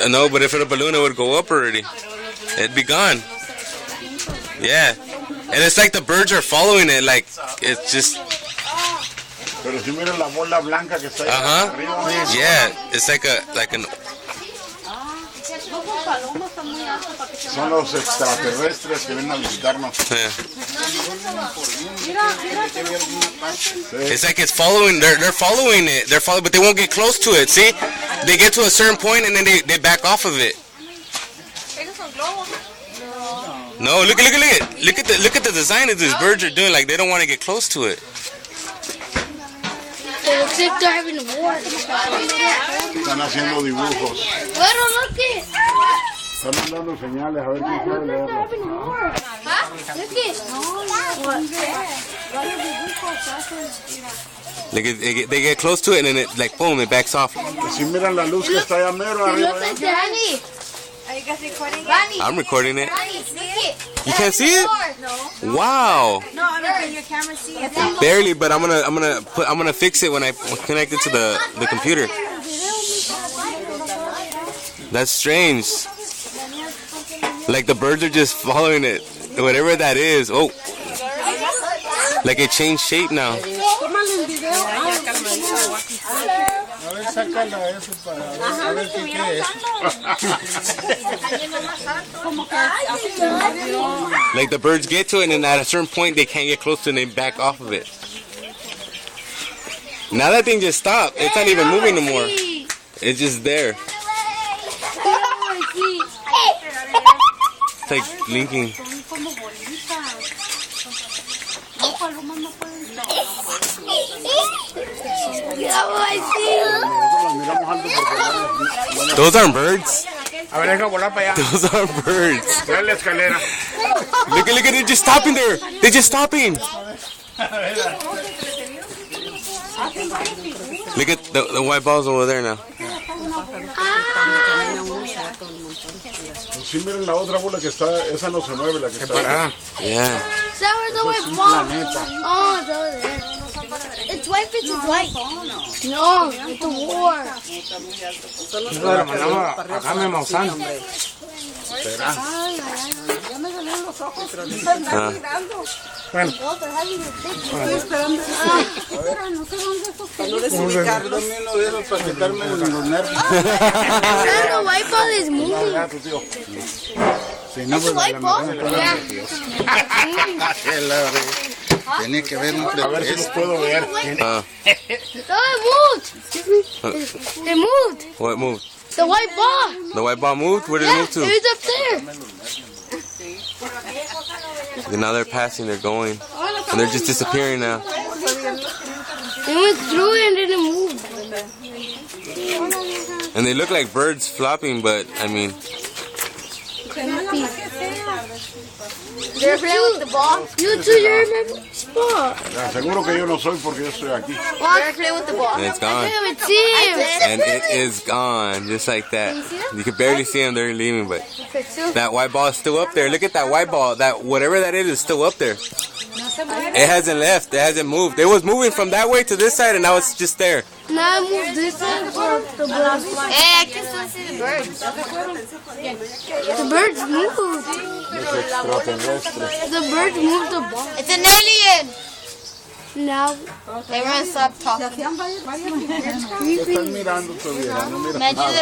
No, but if it a balloon, it would go up already. It'd be gone. Yeah. And it's like the birds are following it, like it's just. Pero si miran la bola blanca que está ahí arriba. Yeah, it's like an. Son los extraterrestres que vienen a visitarnos. Yeah. It's like it's following. They're following it. But they won't get close to it. See, they get to a certain point and then they back off of it. No, look at the design that these birds are doing. Like they don't want to get close to it. It looks like they're having a war. Están haciendo dibujos. Pero look it. Están mandando señales a ver quién sabe leerlo. Like they get close to it and then it like boom, it backs off. Si miran la luz que está allá mero arriba. Are you guys recording it? I'm recording it. You can't see it? No. Wow. No, I mean, can your camera see it? Barely, but I'm gonna fix it when I connect it to the computer. That's strange. Like the birds are just following it, whatever that is. Oh, like it changed shape now. Like the birds get to it and then at a certain point they can't get close to it and they back off of it. Now that thing just stopped. It's not even moving no more. It's just there. It's like blinking. Those aren't birds. Those aren't birds. Look at it, they're just stopping there. They're just stopping. Look at the white balls over there now. Si miren la otra bola que está, esa no se mueve, la que está allá. Yeah. Where's the white ball? Oh, it's over there. It's white, it's white. No, it's a war. Bueno. The white ball is moving. It's a white ball? Yeah. Tiene que ver a ver si los puedo ver. No, it moved. It moved. What moved? The white ball. The white ball moved? Where did it move to? It was up there. And now they're passing, they're going. And they're just disappearing now. It went through it and then it moved. And they look like birds flopping, but I mean. They're playing with the ball. You two, you're in my spot. Seguro que yo no soy porque yo estoy aquí. They're playing with the ball. And it's gone. I haven't seen him. And it is gone, just like that. You can barely see them, they're leaving, but that white ball is still up there. Look at that white ball. That whatever that is still up there. It hasn't left. It hasn't moved. It was moving from that way to this side, and now it's just there. Now I moved this side for the birds. Hey, I can still see the birds. The birds moved. The birds moved the ball. It's an alien. Now they were gonna stop talking. Están mirando todavía, no miran nada.